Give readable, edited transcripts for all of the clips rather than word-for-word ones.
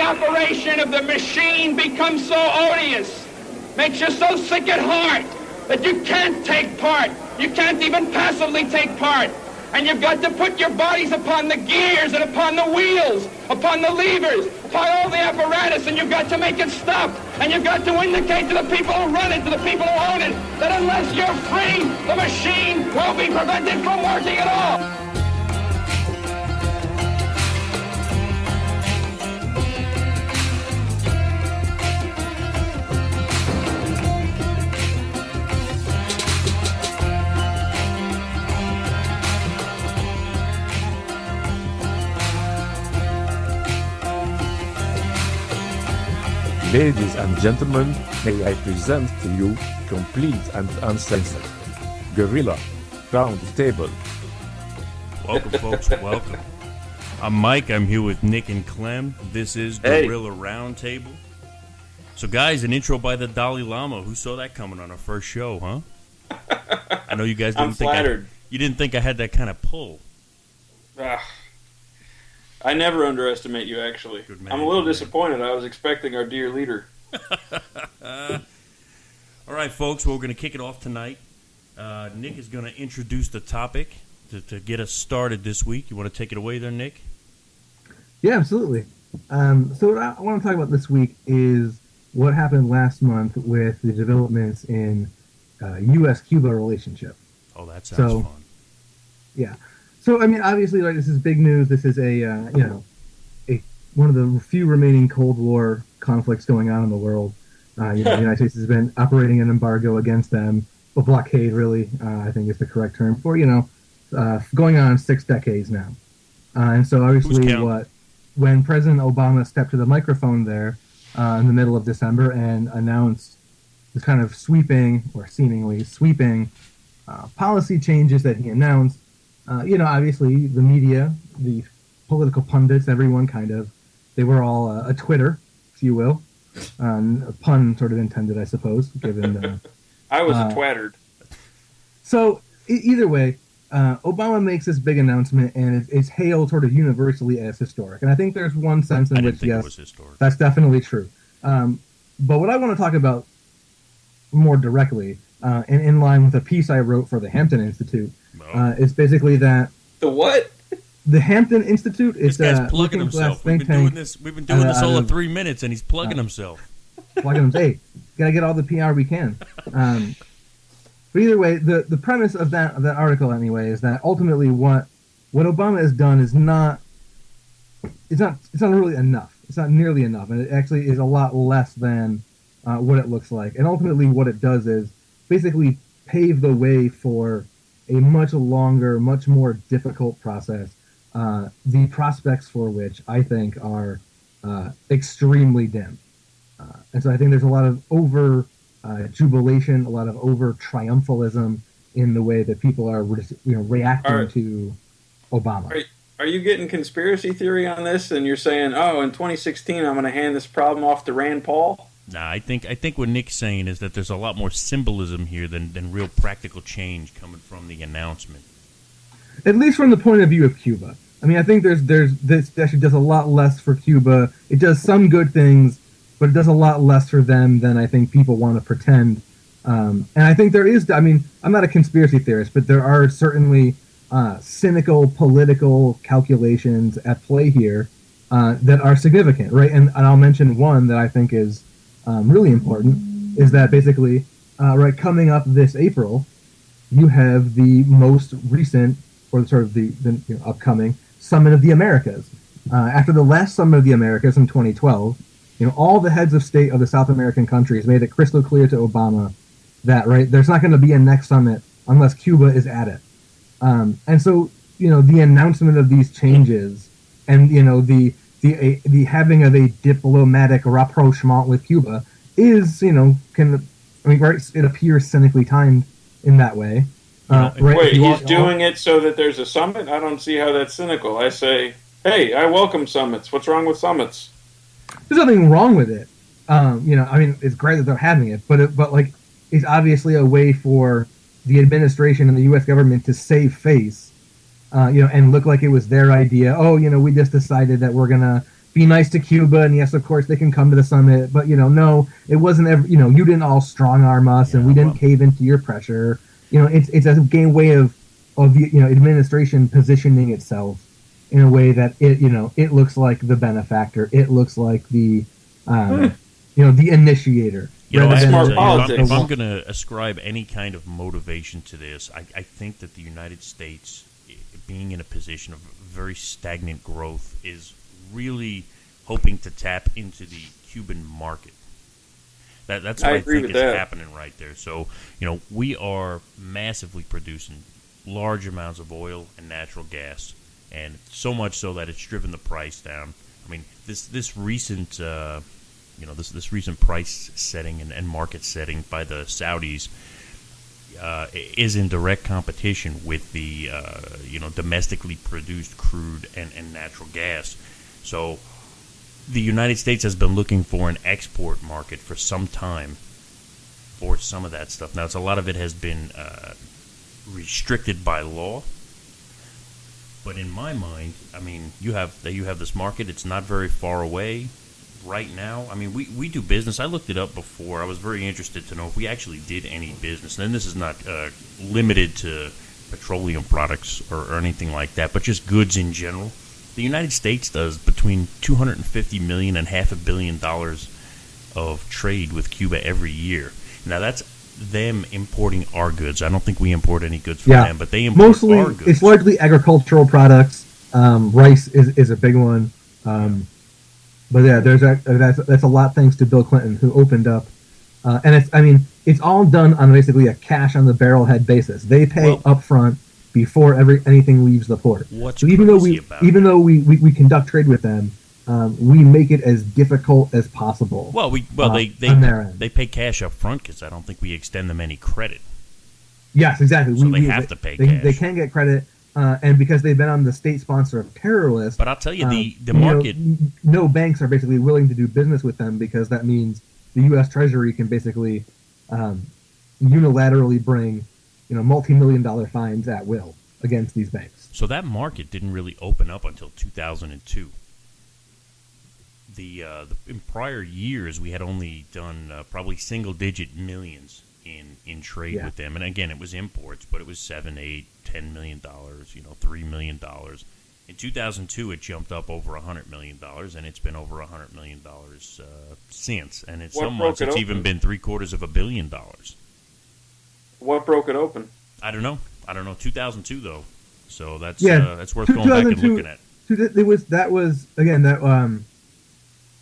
operation of the machine becomes so odious, makes you so sick at heart that you can't take part. You can't even passively take part. And you've got to put your bodies upon the gears and upon the wheels, upon the levers, upon all the apparatus, and you've got to make it stop. And you've got to indicate to the people who run it, to the people who own it, that unless you're free, the machine will be prevented from working at all. Ladies and gentlemen, may I present to you, complete and uncensored, Gorilla Roundtable. Welcome, folks, welcome. I'm Mike, I'm here with Nick and Clem. This is Gorilla Roundtable. So, guys, an intro by the Dalai Lama. Who saw that coming on our first show, huh? I know you guys didn't you didn't think I had that kind of pull. I never underestimate you, actually. I'm a little disappointed. I was expecting our dear leader. All right, folks, well, we're going to kick it off tonight. Nick is going to introduce the topic to get us started this week. You want to take it away there, Nick? Yeah, absolutely. So what I want to talk about this week is what happened last month with the developments in U.S.-Cuba relationship. Oh, that sounds fun. Yeah. So, I mean, obviously, like, this is big news. This is one of the few remaining Cold War conflicts going on in the world. The United States has been operating an embargo against them, a blockade, really, I think is the correct term, for, going on 6 decades now. And so, obviously, when President Obama stepped to the microphone there in the middle of December and announced this kind of seemingly sweeping policy changes that he announced, obviously the media, the political pundits, everyone they were all a Twitter, if you will. A pun sort of intended, I suppose, given I was a twattered. So, either way, Obama makes this big announcement, and it's hailed sort of universally as historic. And I think there's one sense in which, yes, that's definitely true. But what I want to talk about more directly, and in line with a piece I wrote for the Hampton Institute, is basically that the what? The Hampton Institute is this guy's plugging himself. We've been doing this all of 3 minutes, and he's plugging himself. Hey, gotta get all the PR we can. But either way, the premise of that article anyway is that ultimately what Obama has done is not really enough. It's not nearly enough, and it actually is a lot less than what it looks like. And ultimately, what it does is basically pave the way for a much longer, much more difficult process, the prospects for which I think are extremely dim. And so I think there's a lot of jubilation, a lot of triumphalism in the way that people are reacting to Obama. Are you getting conspiracy theory on this, and you're saying, in 2016 I'm going to hand this problem off to Rand Paul? Nah, I think what Nick's saying is that there's a lot more symbolism here than real practical change coming from the announcement. At least from the point of view of Cuba. I mean, I think this actually does a lot less for Cuba. It does some good things, but it does a lot less for them than I think people want to pretend. And I think there is, I'm not a conspiracy theorist, but there are certainly cynical political calculations at play here that are significant, right? And I'll mention one that I think is really important, is that basically, coming up this April, you have the most recent, or sort of the upcoming Summit of the Americas. After the last Summit of the Americas in 2012, all the heads of state of the South American countries made it crystal clear to Obama that, there's not going to be a next summit unless Cuba is at it. And so, the announcement of these changes and, the having of a diplomatic rapprochement with Cuba is, it appears cynically timed in that way. Wait, he's doing it so that there's a summit? I don't see how that's cynical. I say, hey, I welcome summits. What's wrong with summits? There's nothing wrong with it. It's great that they're having it, but it's obviously a way for the administration and the U.S. government to save face, and look like it was their idea. We just decided that we're gonna be nice to Cuba, and yes, of course, they can come to the summit, but, no, it wasn't ever, you didn't all strong-arm us, and we didn't cave into your pressure. It's a game way of administration positioning itself in a way that it looks like the benefactor, it looks like the, the initiator. If I'm going to ascribe any kind of motivation to this, I think that the United States, being in a position of very stagnant growth, is really hoping to tap into the Cuban market. That's what I think is happening right there. So, we are massively producing large amounts of oil and natural gas, and so much so that it's driven the price down. I mean, this recent this recent price setting and market setting by the Saudis is in direct competition with the domestically produced crude and natural gas. So the United States has been looking for an export market for some time for some of that stuff. Now, a lot of it has been restricted by law, but in my mind, I mean, you have this market. It's not very far away right now. I mean, we do business. I looked it up before. I was very interested to know if we actually did any business. And this is not limited to petroleum products or anything like that, but just goods in general. The United States does between $250 million and $500 million of trade with Cuba every year. Now, that's them importing our goods. I don't think we import any goods from them, but they import mostly our goods. It's largely agricultural products. Rice is a big one. But yeah, that's a lot thanks to Bill Clinton, who opened up. And it's all done on basically a cash on the barrelhead basis. They pay up front before anything leaves the port. So even though we conduct trade with them, we make it as difficult as possible. They pay cash up front because I don't think we extend them any credit. Yes, exactly. So they have to pay cash. They can get credit, and because they've been on the state sponsor of terror list. But I'll tell you, the market. No banks are basically willing to do business with them because that means the U.S. Treasury can basically unilaterally bring multi-million-dollar fines at will against these banks. So that market didn't really open up until 2002. In prior years, we had only done probably single-digit millions in trade with them, and again, it was imports, but it was $7, $8, $10 million, $3 million. In 2002, it jumped up over $100 million, and it's been over $100 million since, and in some months it's even been $750 million. What broke it open? I don't know. 2002 though, so that's worth going back and looking at.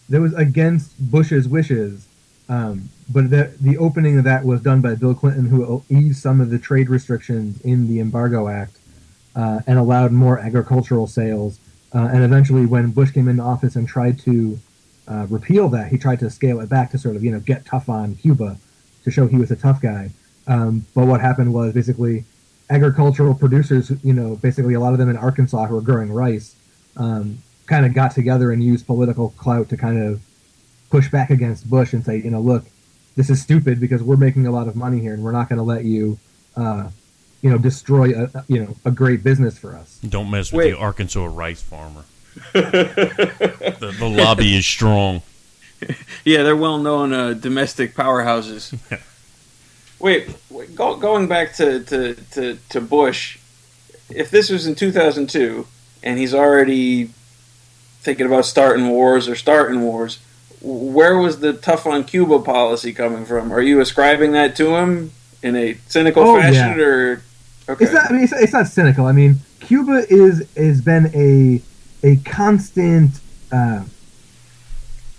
That was against Bush's wishes, but the opening of that was done by Bill Clinton, who eased some of the trade restrictions in the Embargo Act and allowed more agricultural sales. And eventually, when Bush came into office and tried to repeal that, he tried to scale it back to sort of get tough on Cuba to show he was a tough guy. But what happened was basically agricultural producers, basically a lot of them in Arkansas who were growing rice, kind of got together and used political clout to kind of push back against Bush and say, look, this is stupid because we're making a lot of money here and we're not going to let you, destroy a great business for us. Don't mess with the Arkansas rice farmer. the lobby is strong. Yeah, they're well-known domestic powerhouses. Going back to Bush, if this was in 2002 and he's already thinking about starting wars, where was the tough on Cuba policy coming from? Are you ascribing that to him in a cynical fashion, or okay? It's not cynical. I mean, Cuba has been a constant,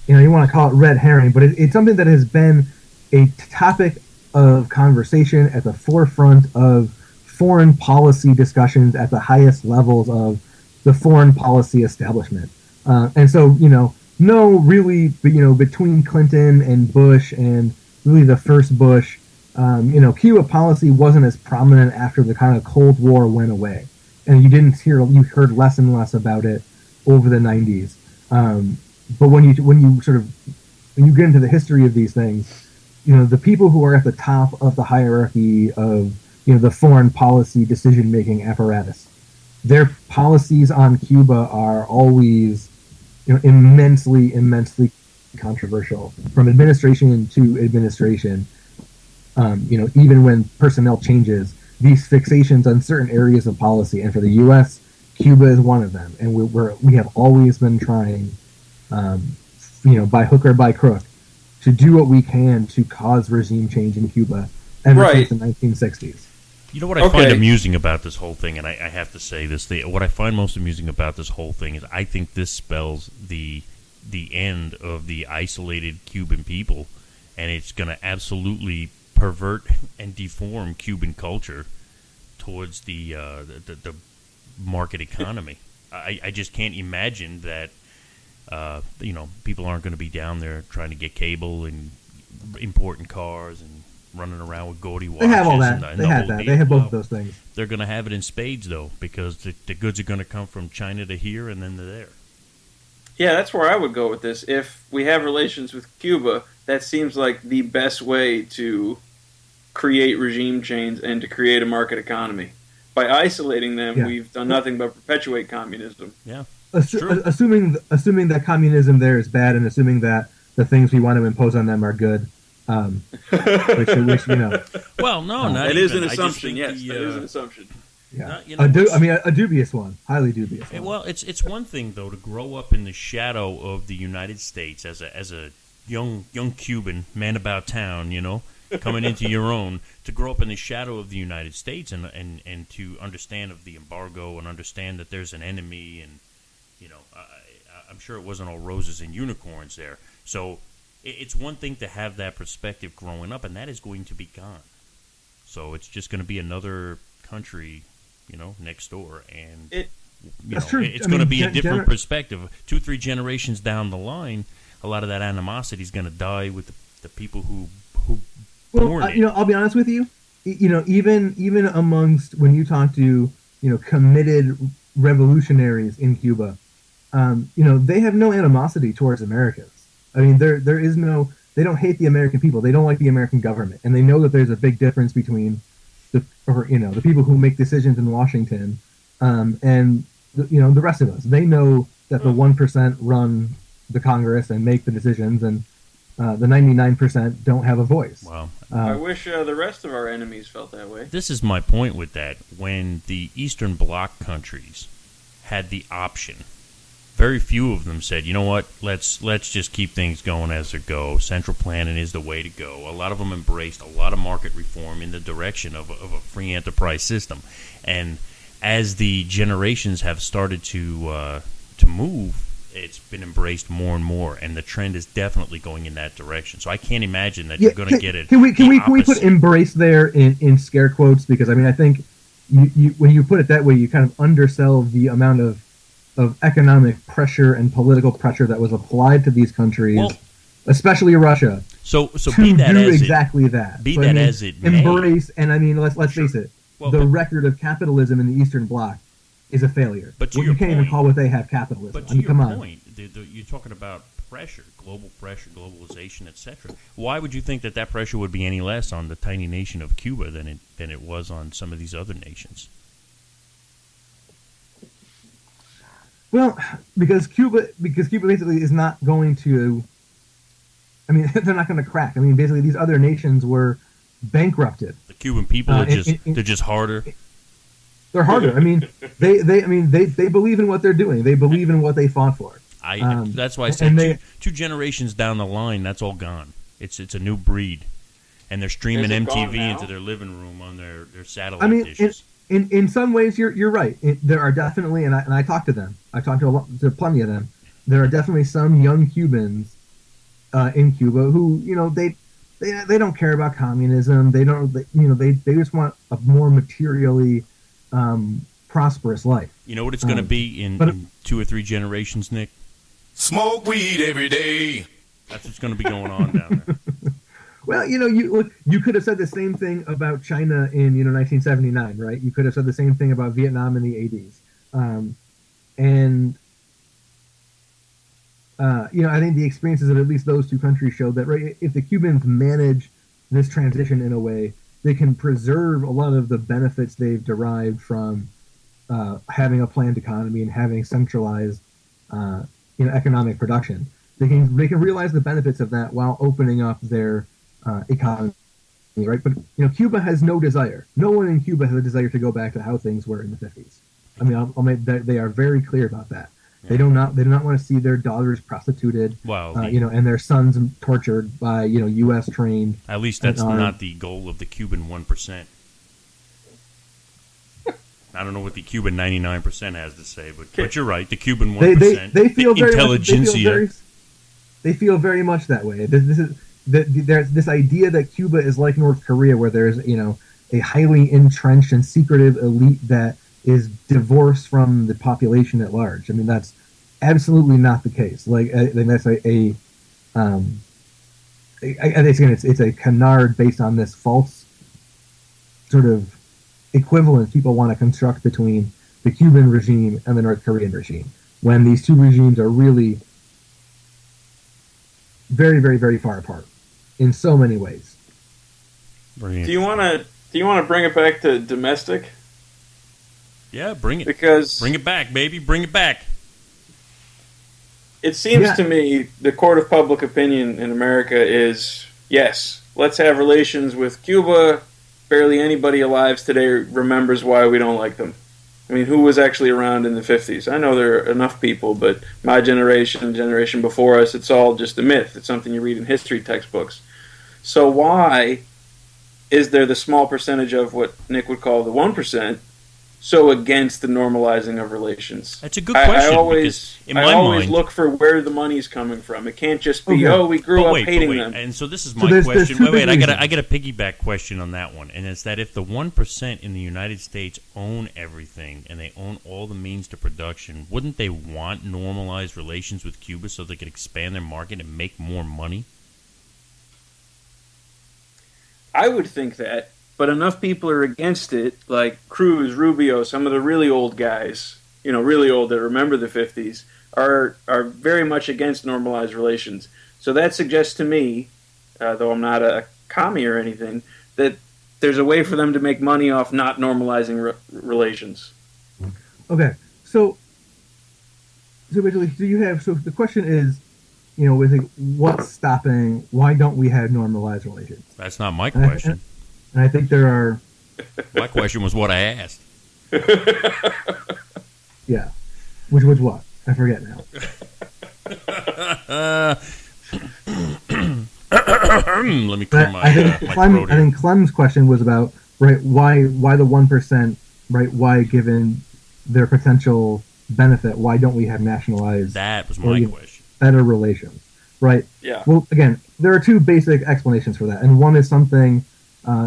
you want to call it red herring, but it's something that has been a topic of conversation at the forefront of foreign policy discussions at the highest levels of the foreign policy establishment. And so, between Clinton and Bush and really the first Bush, Cuba policy wasn't as prominent after the kind of Cold War went away. And you heard less and less about it over the 90s. But when you get into the history of these things, the people who are at the top of the hierarchy of, the foreign policy decision-making apparatus, their policies on Cuba are always immensely controversial from administration to administration. Even when personnel changes, these fixations on certain areas of policy, and for the U.S., Cuba is one of them, and we have always been trying, by hook or by crook, to do what we can to cause regime change in Cuba ever since the 1960s. You know what I find amusing about this whole thing, and I have to say this, what I find most amusing about this whole thing is I think this spells the end of the isolated Cuban people, and it's going to absolutely pervert and deform Cuban culture towards the market economy. I just can't imagine that people aren't going to be down there trying to get cable and importing cars and running around with gaudy watches. They have all that. They have that. They have both of those things. They're going to have it in spades, though, because the goods are going to come from China to here and then to there. Yeah, that's where I would go with this. If we have relations with Cuba, that seems like the best way to create regime change and to create a market economy. By isolating them, we've done nothing but perpetuate communism. Yeah, assuming that communism there is bad, and assuming that the things we want to impose on them are good. Which Well, no, not that even. is an assumption. Yes, that is an assumption. Yeah, a dubious one, highly dubious one. Well, it's one thing though to grow up in the shadow of the United States as a young Cuban man about town, coming into your own, to grow up in the shadow of the United States and to understand of the embargo and understand that there's an enemy, and I'm sure it wasn't all roses and unicorns there. So it's one thing to have that perspective growing up, and that is going to be gone. So it's just going to be another country, next door, and that's true. It's going to be a different perspective. 2-3 generations down the line, a lot of that animosity is going to die with the people who born it. I'll be honest with you. Even amongst, when you talk to committed revolutionaries in Cuba, they have no animosity towards Americans. I mean, there is no. They don't hate the American people. They don't like the American government, and they know that there's a big difference between the people who make decisions in Washington, and the rest of us. They know that the 1% run the Congress and make the decisions, and the 99% don't have a voice. Wow. I wish the rest of our enemies felt that way. This is my point with that. When the Eastern Bloc countries had the option, very few of them said, you know what, let's just keep things going as they go. Central planning is the way to go. A lot of them embraced a lot of market reform in the direction of a free enterprise system. And as the generations have started to move, it's been embraced more and more, and the trend is definitely going in that direction. So I can't imagine that you're going to get it. Can we put embrace there in scare quotes? Because I think you when you put it that way, you kind of undersell the amount of economic pressure and political pressure that was applied to these countries, especially Russia. So to be that do as exactly that. Be that as it may. Embrace, and let's face it, the record of capitalism in the Eastern Bloc is a failure. But you can't even call what they have capitalism. But to your come point, you're talking about pressure, globalization, etc. Why would you think that pressure would be any less on the tiny nation of Cuba than it was on some of these other nations? Well, because Cuba basically is not going to. They're not going to crack. Basically, these other nations were bankrupted. The Cuban people are they're just harder. They're harder. They believe in what they're doing. They believe in what they fought for. That's why I said two generations down the line, that's all gone. It's a new breed, and they're streaming MTV into their living room on their satellite dishes. In some ways, you're right. There are definitely, and I talked to them. I talked to plenty of them. There are definitely some young Cubans in Cuba who they don't care about communism. They just want a more materially prosperous life. You know what it's going to be in 2 or 3 generations, Nick? Smoke weed every day. That's what's going to be going on down there. Well, you could have said the same thing about China in 1979, right? You could have said the same thing about Vietnam in the 80s, I think the experiences of at least those two countries showed that, right, if the Cubans manage this transition in a way, they can preserve a lot of the benefits they've derived from having a planned economy and having centralized economic production. They can realize the benefits of that while opening up their economy, right? But Cuba has no desire. No one in Cuba has a desire to go back to how things were in the 50s. I mean, I'll make that they are very clear about that. They do not want to see their daughters prostituted, and their sons tortured by U.S. trained. At least that's not the goal of the Cuban 1%. I don't know what the Cuban 99% has to say, but you're right. The Cuban 1%, they feel very intelligentsia. They feel very much that way. There's this idea that Cuba is like North Korea, where there's a highly entrenched and secretive elite that is divorced from the population at large. I mean, that's absolutely not the case. Like, I think that's it's a canard based on this false sort of equivalence people want to construct between the Cuban regime and the North Korean regime, when these two regimes are really very, very, very far apart in so many ways. Do you want to bring it back to domestic? Yeah, bring it. Because bring it back, baby. Bring it back. It seems to me the court of public opinion in America is, yes, let's have relations with Cuba. Barely anybody alive today remembers why we don't like them. I mean, who was actually around in the 50s? I know there are enough people, but my generation, the generation before us, it's all just a myth. It's something you read in history textbooks. So why is there the small percentage of what Nick would call the 1% so against the normalizing of relations? That's a good question. I always look for where the money's coming from. It can't just be, we grew up hating them. And so this is my question. Wait, I got a piggyback question on that one, and it's that if the 1% in the United States own everything and they own all the means to production, wouldn't they want normalized relations with Cuba so they could expand their market and make more money? I would think that. But enough people are against it, like Cruz, Rubio, some of the really old guys, really old that remember the 50s, are very much against normalized relations. So that suggests to me, though I'm not a commie or anything, that there's a way for them to make money off not normalizing relations. Okay, so basically, so the question is, what's stopping? Why don't we have normalized relations? That's not my question. And I think there are... My question was what I asked. Yeah. Which was what? I forget now. Let me clear my throat. I think Clem's question was about, right, why the 1%, right, why given their potential benefit, why don't we have nationalized... That was my question. Better relations, right? Yeah. Well, again, there are two basic explanations for that. And one is something...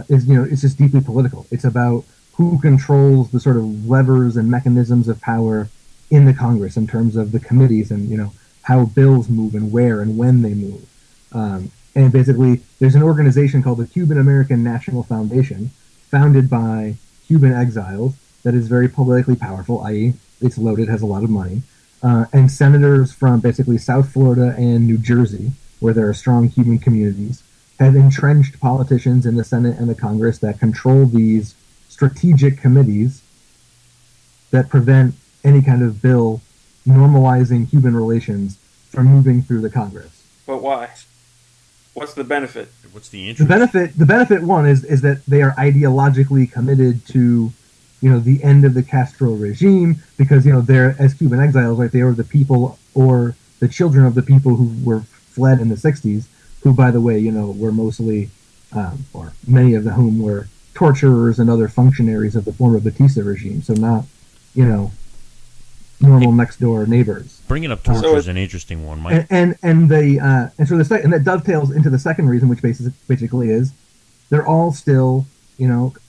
it's just deeply political. It's about who controls the sort of levers and mechanisms of power in the Congress in terms of the committees and, how bills move and where and when they move. And basically, there's an organization called the Cuban American National Foundation, founded by Cuban exiles, that is very politically powerful, i.e. it's loaded, has a lot of money. And senators from basically South Florida and New Jersey, where there are strong Cuban communities, have entrenched politicians in the Senate and the Congress that control these strategic committees that prevent any kind of bill normalizing Cuban relations from moving through the Congress. But why? What's the benefit? What's the interest? The benefit one is that they are ideologically committed to, the end of the Castro regime because, they're, as Cuban exiles, right, they are the people or the children of the people who were fled in the 60s, who, by the way, were mostly, or many of whom were torturers and other functionaries of the former Batista regime. So not, normal next door neighbors. Bringing up torture is an interesting one, Mike. And that dovetails into the second reason, which basically is they're all still, a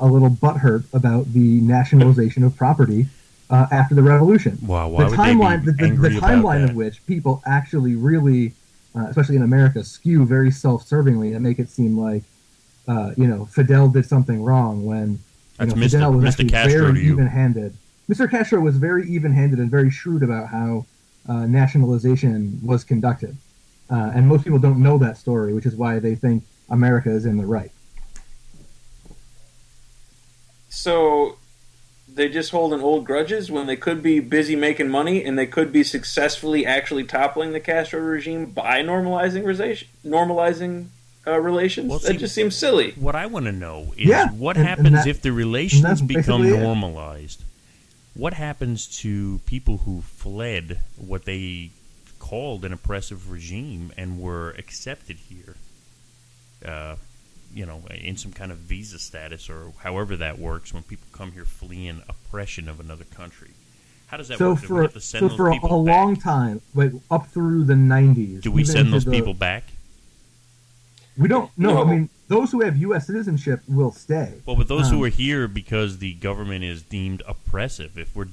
little butthurt about the nationalization of property after the revolution. Wow, why the would timeline, they be angry the timeline about of which people actually really. Especially in America, skew very self-servingly and make it seem like, Fidel did something wrong when Fidel was actually very even-handed. Mr. Castro was very even-handed and very shrewd about how nationalization was conducted. And most people don't know that story, which is why they think America is in the right. So they just holding old grudges when they could be busy making money and they could be successfully actually toppling the Castro regime by normalizing relations? Well, that just seems silly. What I want to know is what happens if the relations become normalized? What happens to people who fled what they called an oppressive regime and were accepted here? In some kind of visa status or however that works when people come here fleeing oppression of another country. How does that work? Do we have to send those people back? For a long time, up through the 90s. Do we send those people back? We don't. No, I mean, those who have U.S. citizenship will stay. Well, but those who are here because the government is deemed oppressive, if we're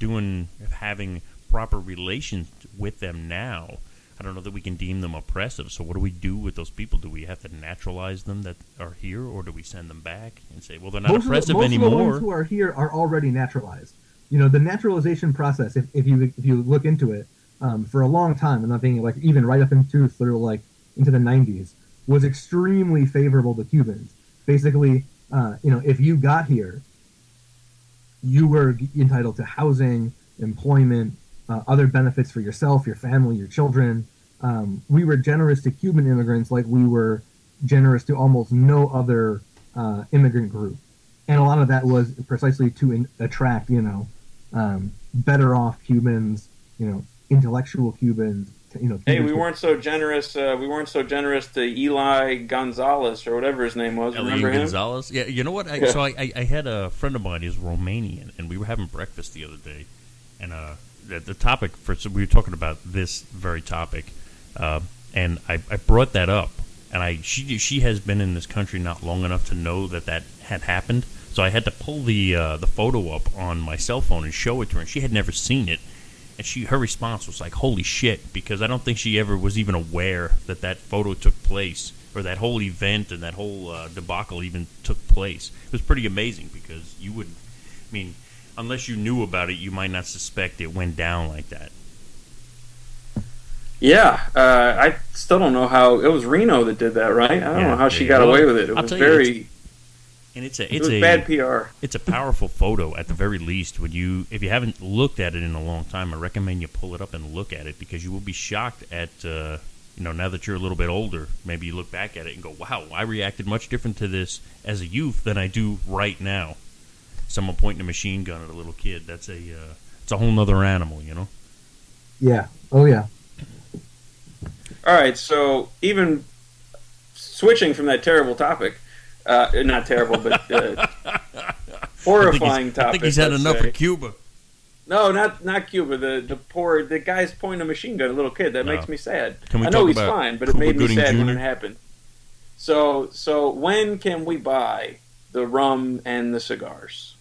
having proper relations with them now, I don't know that we can deem them oppressive. So what do we do with those people? Do we have to naturalize them that are here, or do we send them back and say, well, they're not oppressive anymore? Most of the ones who are here are already naturalized. The naturalization process, if you look into it, for a long time, and I'm thinking like even right up into the 90s, was extremely favorable to Cubans. Basically, if you got here, you were entitled to housing, employment, other benefits for yourself, your family, your children. We were generous to Cuban immigrants like we were generous to almost no other immigrant group. And a lot of that was precisely to attract, better off Cubans, intellectual Cubans. Hey, we weren't so generous. We weren't so generous to Eli Gonzalez or whatever his name was. Remember him? Gonzalez? Yeah. You know what? I had a friend of mine. He's Romanian, and we were having breakfast the other day, and the topic so we were talking about this very topic, and I brought that up, and she has been in this country not long enough to know that had happened. So I had to pull the photo up on my cell phone and show it to her, and she had never seen it. And her response was like, holy shit, because I don't think she ever was even aware that photo took place, or that whole event and that whole debacle even took place. It was pretty amazing because unless you knew about it, you might not suspect it went down like that. Yeah, I still don't know how. It was Reno that did that, right? I don't know how she got away with it. It was very... It was bad PR. It's a powerful photo at the very least. If you haven't looked at it in a long time, I recommend you pull it up and look at it, because you will be shocked at now that you're a little bit older. Maybe you look back at it and go, "Wow, I reacted much different to this as a youth than I do right now." Someone pointing a machine gun at a little kid. It's a whole nother animal, Yeah. Oh yeah. All right. So even switching from that terrible topic. Not terrible, but horrifying topic. I think he's had enough of Cuba. No, not Cuba. The guy's pointing a machine gun at a little kid. That makes me sad. I know he's fine, but it made me sad when it happened. So when can we buy the rum and the cigars?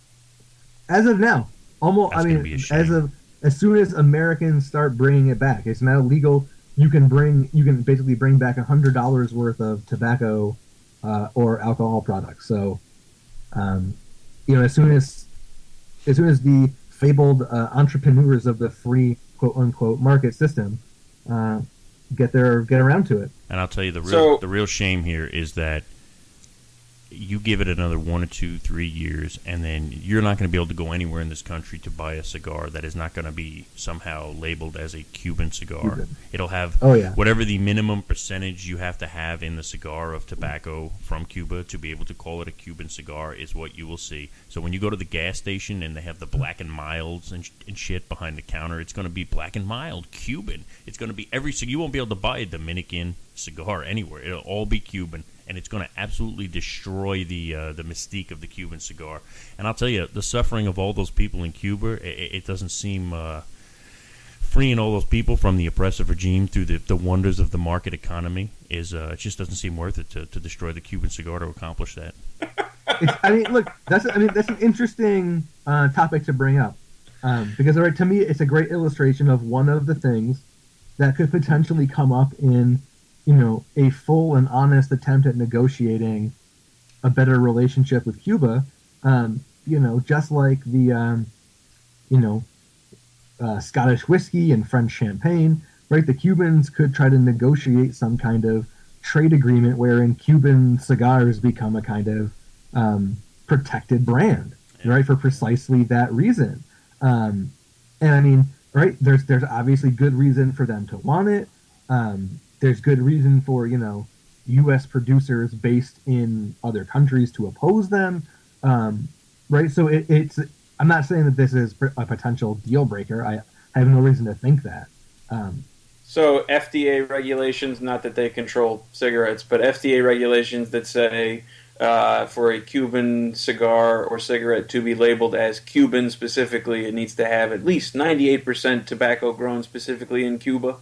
As of now, almost. As soon as Americans start bringing it back, it's now legal. You can basically bring back $100 worth of tobacco. Or alcohol products. So, as soon as the fabled entrepreneurs of the free quote unquote market system get around to it. And I'll tell you the real shame here is that you give it another 1 or 2, 3 years, and then you're not going to be able to go anywhere in this country to buy a cigar that is not going to be somehow labeled as a Cuban cigar. It'll have whatever the minimum percentage you have to have in the cigar of tobacco from Cuba to be able to call it a Cuban cigar is what you will see. So when you go to the gas station and they have the Black and Milds and shit behind the counter, it's going to be Black and Mild Cuban. It's going to be you won't be able to buy a Dominican cigar anywhere. It'll all be Cuban. And it's going to absolutely destroy the mystique of the Cuban cigar. And I'll tell you, the suffering of all those people in Cuba, it doesn't seem freeing all those people from the oppressive regime through the wonders of the market economy it just doesn't seem worth it to destroy the Cuban cigar to accomplish that. That's an interesting topic to bring up because to me, it's a great illustration of one of the things that could potentially come up in a full and honest attempt at negotiating a better relationship with Cuba, just like the, Scottish whiskey and French champagne, right? The Cubans could try to negotiate some kind of trade agreement wherein Cuban cigars become a kind of protected brand. right, for precisely that reason. And I mean, right, there's obviously good reason for them to want it. There's good reason for, U.S. producers based in other countries to oppose them. Right, so it's. I'm not saying that this is a potential deal breaker. I have no reason to think that. So FDA regulations, not that they control cigarettes, but FDA regulations that say for a Cuban cigar or cigarette to be labeled as Cuban specifically, it needs to have at least 98% tobacco grown specifically in Cuba.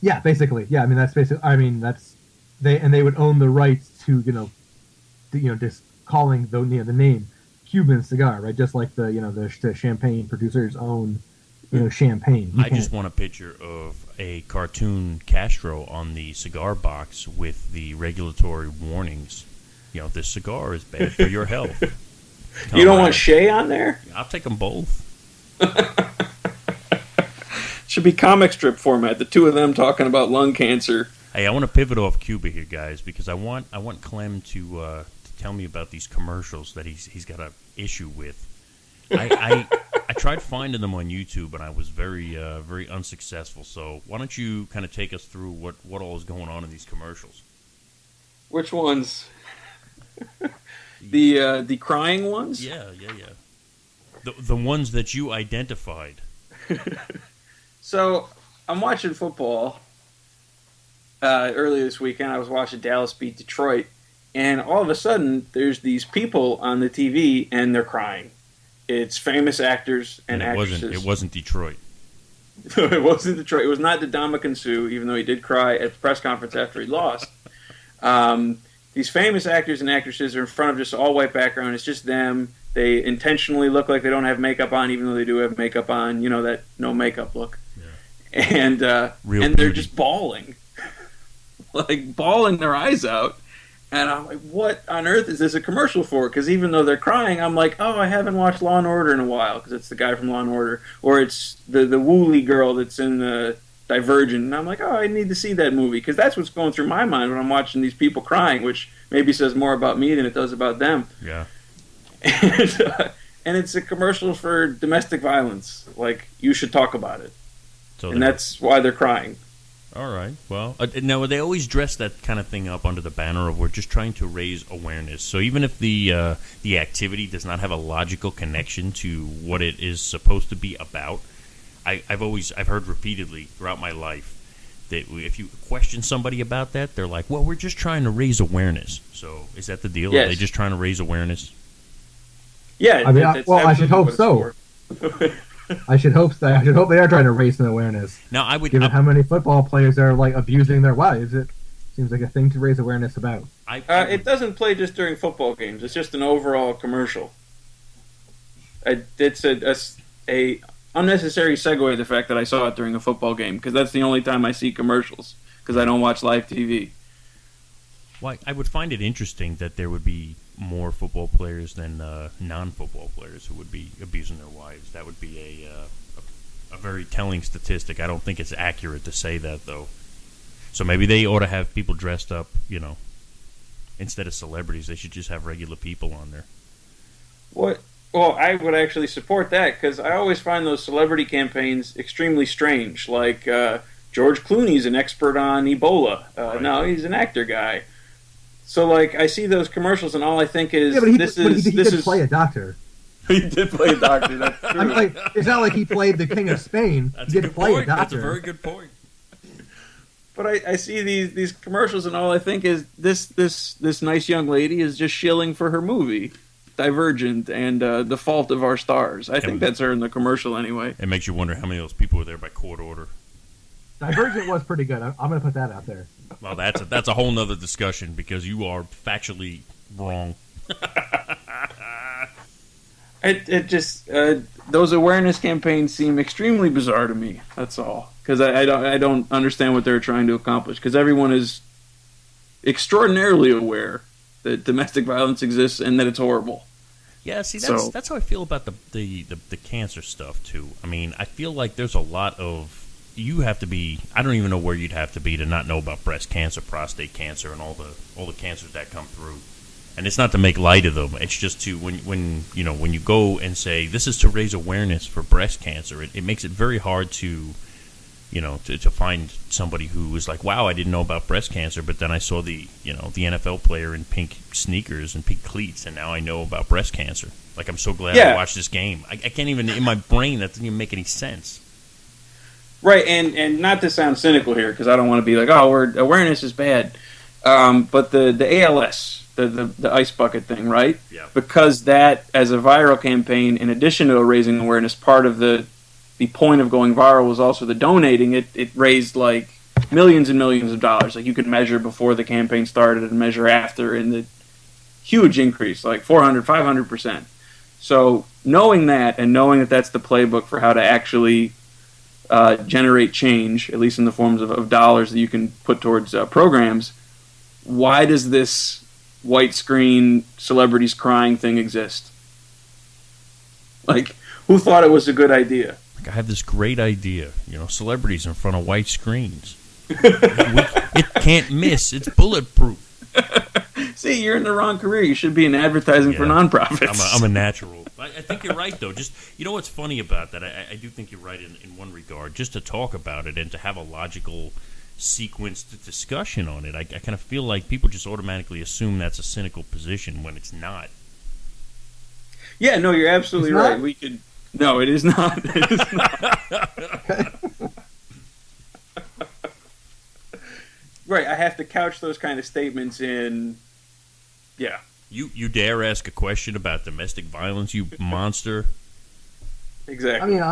Yeah, basically. Yeah, I mean that's they would own the rights to just calling the name Cuban cigar, right? Just like the champagne producers own champagne. I just want a picture of a cartoon Castro on the cigar box with the regulatory warnings. This cigar is bad for your health. You don't want Shea on there? I'll take them both. Should be comic strip format. The two of them talking about lung cancer. Hey, I want to pivot off Cuba here, guys, because I want Clem to tell me about these commercials that he's got an issue with. I tried finding them on YouTube, and I was very very unsuccessful. So why don't you kind of take us through what all is going on in these commercials? Which ones? The crying ones? Yeah. The ones that you identified. So I'm watching football. Earlier this weekend, I was watching Dallas beat Detroit, and all of a sudden, there's these people on the TV, and they're crying. It's famous actors and actresses. It wasn't Detroit. It wasn't Detroit. It was not Ndamukong Suh, even though he did cry at the press conference after he lost. These famous actors and actresses are in front of just an all-white background. It's just them. They intentionally look like they don't have makeup on, even though they do have makeup on. That no makeup look. Yeah. And they're just bawling. Like, bawling their eyes out. And I'm like, what on earth is this a commercial for? Because even though they're crying, I'm like, oh, I haven't watched Law & Order in a while, because it's the guy from Law & Order. Or it's the Wooly girl that's in the Divergent. And I'm like, oh, I need to see that movie. Because that's what's going through my mind when I'm watching these people crying, which maybe says more about me than it does about them. Yeah. And it's a commercial for domestic violence. Like, you should talk about it. So and that's why they're crying. All right. Well, now they always dress that kind of thing up under the banner of we're just trying to raise awareness. So even if the activity does not have a logical connection to what it is supposed to be about, I've heard repeatedly throughout my life that if you question somebody about that, they're like, "Well, we're just trying to raise awareness." So is that the deal? Yes. Are they just trying to raise awareness? Yeah. I should hope so. I should hope they are trying to raise some awareness. Now, given how many football players are abusing their wives, it seems like a thing to raise awareness about. It doesn't play just during football games. It's just an overall commercial. It's a unnecessary segue. The fact that I saw it during a football game, because that's the only time I see commercials, because I don't watch live TV. Well, I would find it interesting that there would be more football players than non-football players who would be abusing their wives. That would be a very telling statistic. I don't think it's accurate to say that, though. So maybe they ought to have people dressed up, instead of celebrities. They should just have regular people on there. What? Well, I would actually support that, because I always find those celebrity campaigns extremely strange. Like, George Clooney's an expert on Ebola. Right. No, he's an actor guy. So, I see those commercials, and all I think is, he did play a doctor. He did play a doctor. That's true. I mean, it's not like he played the King of Spain. That's he did play a doctor. That's a very good point. But I see these commercials, and all I think is this nice young lady is just shilling for her movie, Divergent, and The Fault of Our Stars. I think that's her in the commercial anyway. It makes you wonder how many of those people were there by court order. Divergent was pretty good. I'm going to put that out there. Well, that's a whole nother discussion, because you are factually wrong. It just those awareness campaigns seem extremely bizarre to me. That's all, because I don't understand what they're trying to accomplish. Because everyone is extraordinarily aware that domestic violence exists and that it's horrible. Yeah, see, that's how I feel about the cancer stuff too. I mean, I feel like there's a lot of you have to be. I don't even know where you'd have to be to not know about breast cancer, prostate cancer, and all the cancers that come through. And it's not to make light of them. It's just to when you go and say this is to raise awareness for breast cancer, it makes it very hard to find somebody who was like, wow, I didn't know about breast cancer, but then I saw the NFL player in pink sneakers and pink cleats, and now I know about breast cancer. Like, I'm so glad I watched this game. I can't even, in my brain, that doesn't even make any sense. Right, and not to sound cynical here, because I don't want to be like, awareness is bad. But the ALS, the ice bucket thing, right? Yeah. Because that, as a viral campaign, in addition to raising awareness, part of the point of going viral was also the donating. It raised like millions and millions of dollars. Like, you could measure before the campaign started and measure after, and the huge increase, like 400, 500%. So knowing that, and knowing that that's the playbook for how to actually generate change, at least in the forms of dollars that you can put towards programs, why does this white screen celebrities crying thing exist? Like, who thought it was a good idea? Like, I have this great idea, celebrities in front of white screens. It can't miss. It's bulletproof. See, you're in the wrong career. You should be in advertising for nonprofits. I'm a natural. I think you're right, though. Just, what's funny about that? I do think you're right in one regard. Just to talk about it and to have a logical sequenced discussion on it, I kind of feel like people just automatically assume that's a cynical position when it's not. Yeah, no, you're absolutely right. We could. No, it is not. It is not. Right, I have to couch those kind of statements in. Yeah. You dare ask a question about domestic violence, you monster? Exactly. I mean,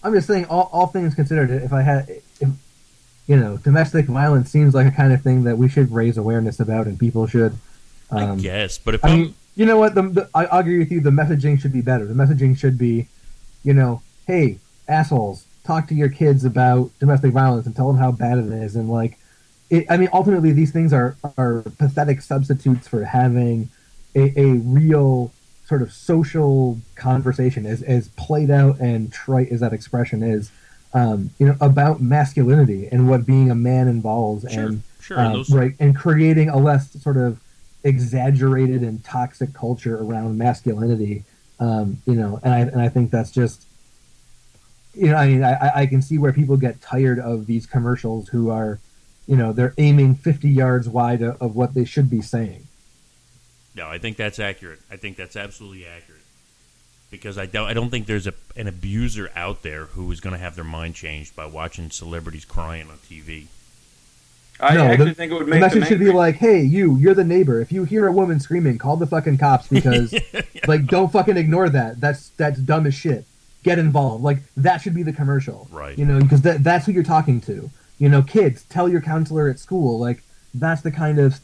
I'm just saying, all things considered, if domestic violence seems like a kind of thing that we should raise awareness about, and people should. I guess, but if I mean, you know what? I agree with you. The messaging should be better. The messaging should be, hey, assholes, talk to your kids about domestic violence and tell them how bad it is. And ultimately, these things are pathetic substitutes for having a real sort of social conversation, as played out and trite as that expression is. About masculinity and what being a man involves, and creating a less sort of exaggerated and toxic culture around masculinity. And I think that's just, I can see where people get tired of these commercials who are, they're aiming 50 yards wide of what they should be saying. No, I think that's accurate. I think that's absolutely accurate. Because I don't think there's an abuser out there who is going to have their mind changed by watching celebrities crying on TV. I actually think it would make the message should be like, hey, you're the neighbor. If you hear a woman screaming, call the fucking cops, because don't fucking ignore that. That's dumb as shit. Get involved. Like, that should be the commercial. Right. Because that's who you're talking to. Kids, tell your counselor at school. Like, that's the kind of,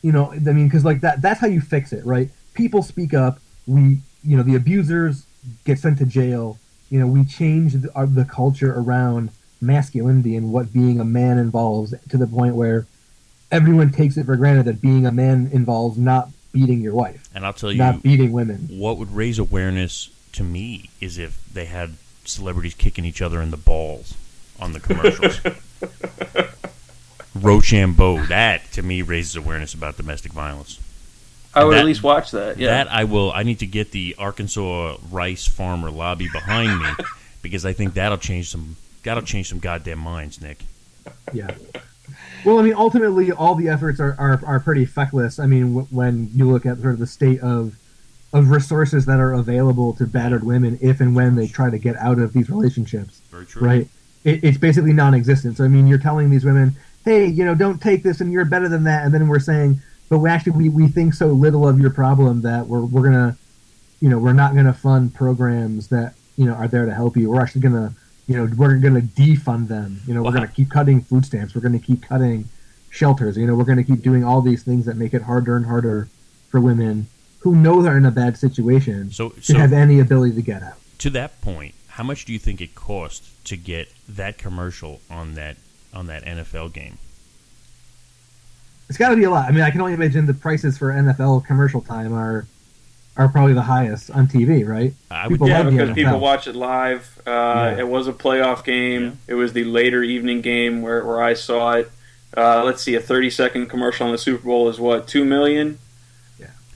because that's how you fix it, right? People speak up. The abusers get sent to jail. We change the culture around masculinity and what being a man involves, to the point where everyone takes it for granted that being a man involves not beating your wife. And I'll tell you, not beating women. What would raise awareness to me is if they had celebrities kicking each other in the balls on the commercials. Rochambeau, that to me raises awareness about domestic violence. I would at least watch that. Yeah, that I will. I need to get the Arkansas rice farmer lobby behind me, because I think that'll change some goddamn minds, Nick. Yeah. Well, ultimately, all the efforts are pretty feckless. When you look at sort of the state of resources that are available to battered women, if and when they try to get out of these relationships. Very true. Right. It's basically non-existent. So you're telling these women, hey, don't take this, and you're better than that, and then we're saying, but we think so little of your problem that we're gonna, we're not gonna fund programs that are there to help you. We're actually gonna, we're gonna defund them. We're gonna keep cutting food stamps. We're gonna keep cutting shelters. We're gonna keep doing all these things that make it harder and harder for women who know they're in a bad situation to have any ability to get out. To that point, how much do you think it cost to get that commercial on that NFL game? It's got to be a lot. I can only imagine the prices for NFL commercial time are probably the highest on TV, right? Because people watch it live. It was a playoff game. Yeah. It was the later evening game where I saw it. Let's see, a 30-second commercial on the Super Bowl is what, $2 million?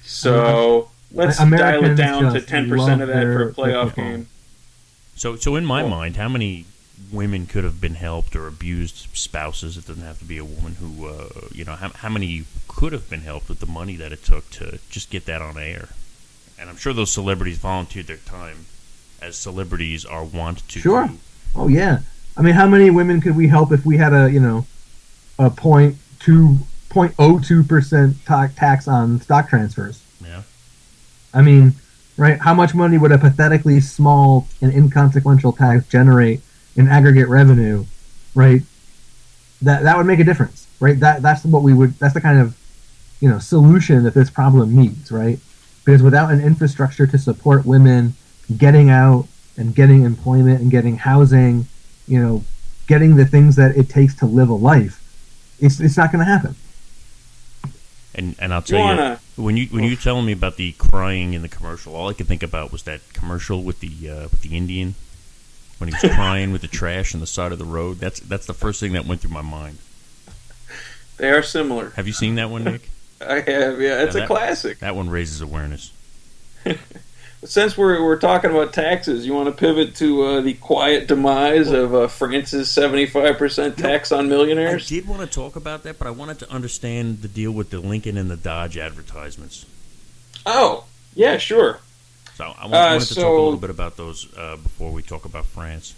So let's dial it Americans down to just 10% of that love for a their playoff football. game. So in my mind, how many women could have been helped or abused spouses? It doesn't have to be a woman who, how many could have been helped with the money that it took to just get that on air? And I'm sure those celebrities volunteered their time, as celebrities are wont to Sure. do. Oh yeah. I mean, how many women could we help if we had a 0.02% tax on stock transfers? Yeah. I mean, right? How much money would a pathetically small and inconsequential tax generate in aggregate revenue? Right. That would make a difference, right? That's what we would. That's the kind of solution that this problem needs, right? Because without an infrastructure to support women getting out and getting employment and getting housing, getting the things that it takes to live a life, it's not going to happen. And I'll tell you, when you telling me about the crying in the commercial, all I could think about was that commercial with the Indian when he was crying with the trash on the side of the road. That's the first thing that went through my mind. They are similar. Have you seen that one, Nick? I have, yeah. It's a classic. That one raises awareness. Since we're talking about taxes, you want to pivot to the quiet demise of France's 75% tax on millionaires? I did want to talk about that, but I wanted to understand the deal with the Lincoln and the Dodge advertisements. Oh, yeah, sure. So I wanted to talk a little bit about those before we talk about France.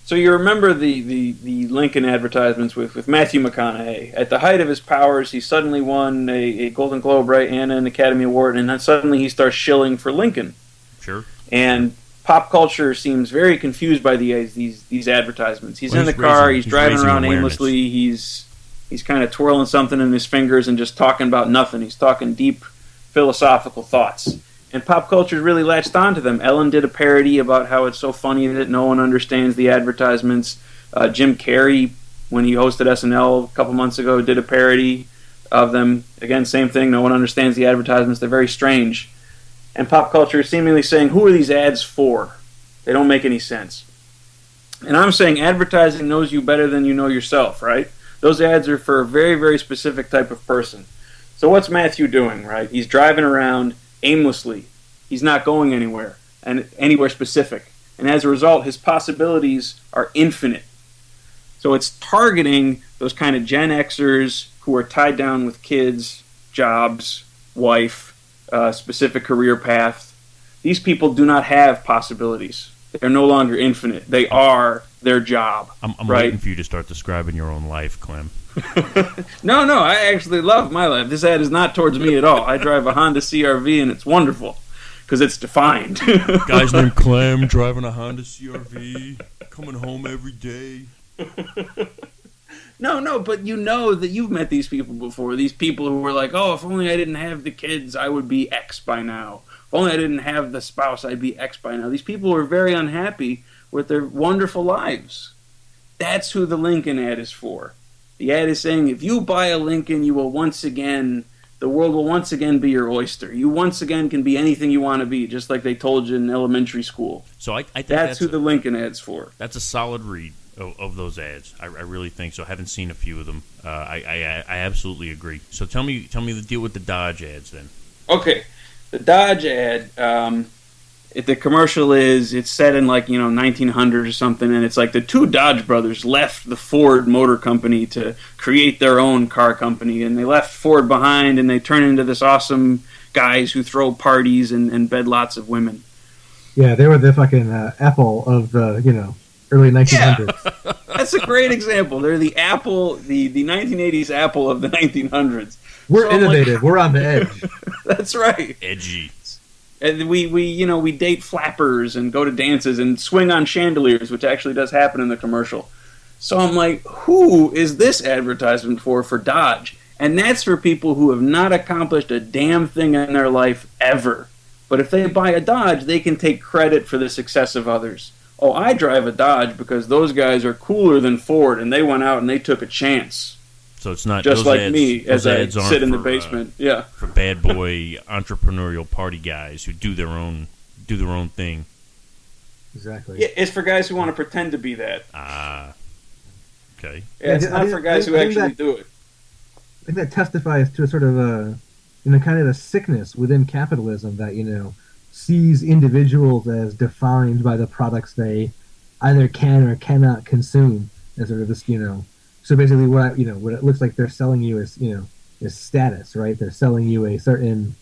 So you remember the Lincoln advertisements with Matthew McConaughey. At the height of his powers, he suddenly won a Golden Globe, right, and an Academy Award, and then suddenly he starts shilling for Lincoln. Sure. And pop culture seems very confused by these advertisements. He's in the car, he's driving around aimlessly, he's kind of twirling something in his fingers and just talking about nothing. He's talking deep philosophical thoughts. And pop culture really latched onto them. Ellen did a parody about how it's so funny that no one understands the advertisements. Jim Carrey, when he hosted SNL a couple months ago, did a parody of them. Again, same thing. No one understands the advertisements. They're very strange. And pop culture is seemingly saying, who are these ads for? They don't make any sense. And I'm saying advertising knows you better than you know yourself, right? Those ads are for a very, very specific type of person. So what's Matthew doing, right? He's driving around aimlessly. He's not going anywhere specific. And as a result, his possibilities are infinite. So it's targeting those kind of Gen Xers who are tied down with kids, jobs, wife, specific career path. These people do not have possibilities. They're no longer infinite. They are their job. I'm right? waiting for you to start describing your own life, Clem. No, I actually love my life. This ad is not towards me at all. I drive a Honda CR-V and it's wonderful because it's defined. Guy's named Clem, driving a Honda CR-V, coming home every day. No, but you know that you've met these people before. These people who were like, oh, if only I didn't have the kids, I would be X by now. If only I didn't have the spouse, I'd be X by now. These people are very unhappy with their wonderful lives. That's who the Lincoln ad is for. The ad is saying, if you buy a Lincoln, the world will once again be your oyster. You once again can be anything you want to be, just like they told you in elementary school. So I think that's who the Lincoln ad's for. That's a solid read of those ads. I really think so. I haven't seen a few of them. I absolutely agree. So tell me the deal with the Dodge ads then. Okay, the Dodge ad. The commercial it's set in 1900 or something, and it's like the two Dodge brothers left the Ford Motor Company to create their own car company, and they left Ford behind, and they turn into this awesome guys who throw parties and bed lots of women. Yeah, they were the fucking Apple of the early 1900s. Yeah. That's a great example. They're the Apple, the 1980s Apple of the 1900s. We're innovative. We're on the edge. That's right. Edgy. And we date flappers and go to dances and swing on chandeliers, which actually does happen in the commercial. So I'm like, who is this advertisement for Dodge? And that's for people who have not accomplished a damn thing in their life ever. But if they buy a Dodge, they can take credit for the success of others. Oh, I drive a Dodge because those guys are cooler than Ford, and they went out and they took a chance. So it's not just those like ads, me as I sit in the for, basement. Yeah, for bad boy entrepreneurial party guys who do their own thing. Exactly. Yeah, it's for guys who want to pretend to be that. Okay. Yeah, it's not for guys who actually do it. I think that testifies to a sort of kind of a sickness within capitalism that sees individuals as defined by the products they either can or cannot consume, as sort of this So basically, what it looks like they're selling you is status, right? They're selling you a certain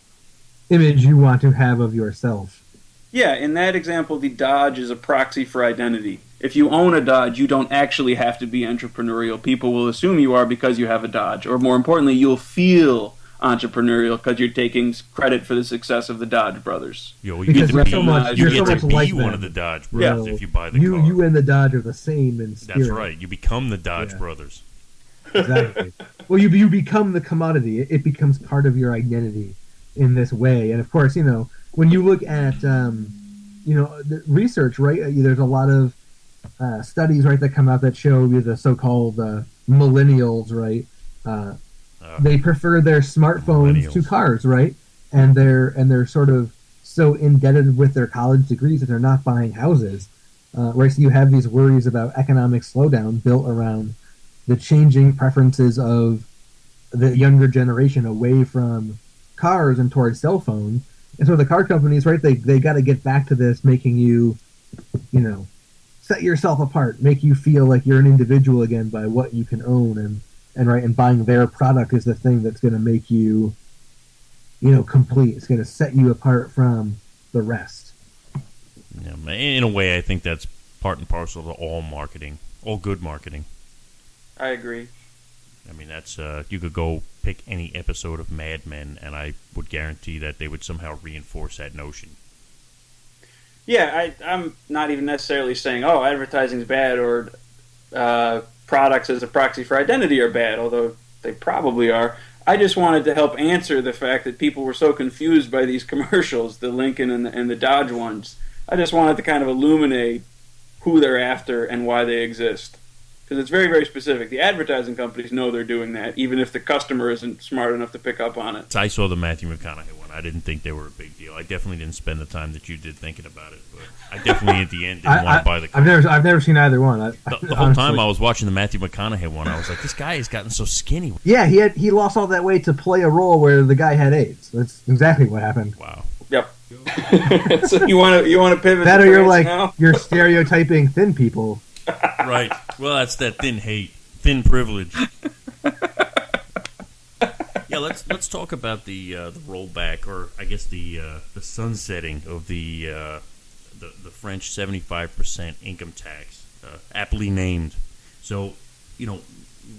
image you want to have of yourself. Yeah, in that example, the Dodge is a proxy for identity. If you own a Dodge, you don't actually have to be entrepreneurial. People will assume you are because you have a Dodge. Or more importantly, you'll feel entrepreneurial because you're taking credit for the success of the Dodge brothers. You Because get you're to so be, much- you you're get so to much be like one them. of the Dodge brothers if you buy the car. You and the Dodge are the same in spirit. That's right. You become the Dodge brothers. Exactly. Well, you become the commodity. It becomes part of your identity in this way. And of course, when you look at the research, right? There's a lot of studies, right, that come out that show you the so-called millennials, right? They prefer their smartphones to cars, right? And they're sort of so indebted with their college degrees that they're not buying houses, right? So you have these worries about economic slowdown built around the changing preferences of the younger generation away from cars and towards cell phones. And so the car companies, right, they got to get back to this, making you, set yourself apart, make you feel like you're an individual again by what you can own, and buying their product is the thing that's going to make you, complete. It's going to set you apart from the rest. Yeah, in a way, I think that's part and parcel to all marketing, all good marketing. I agree. I mean, that's you could go pick any episode of Mad Men, and I would guarantee that they would somehow reinforce that notion. Yeah, I'm not even necessarily saying, advertising's bad or products as a proxy for identity are bad, although they probably are. I just wanted to help answer the fact that people were so confused by these commercials, the Lincoln and the Dodge ones. I just wanted to kind of illuminate who they're after and why they exist. Because it's very, very specific. The advertising companies know they're doing that, even if the customer isn't smart enough to pick up on it. I saw the Matthew McConaughey one. I didn't think they were a big deal. I definitely didn't spend the time that you did thinking about it. But I definitely, at the end, didn't want to buy the car. I've never seen either one. The whole time I was watching the Matthew McConaughey one, I was like, this guy has gotten so skinny. Yeah, he lost all that weight to play a role where the guy had AIDS. That's exactly what happened. Wow. Yep. So you want to pivot? That, to or you're France like now? you're stereotyping thin people. Right. Well, that's that thin hate, thin privilege. Yeah, let's talk about the rollback, or I guess the sunsetting of the French 75% income tax, aptly named. So,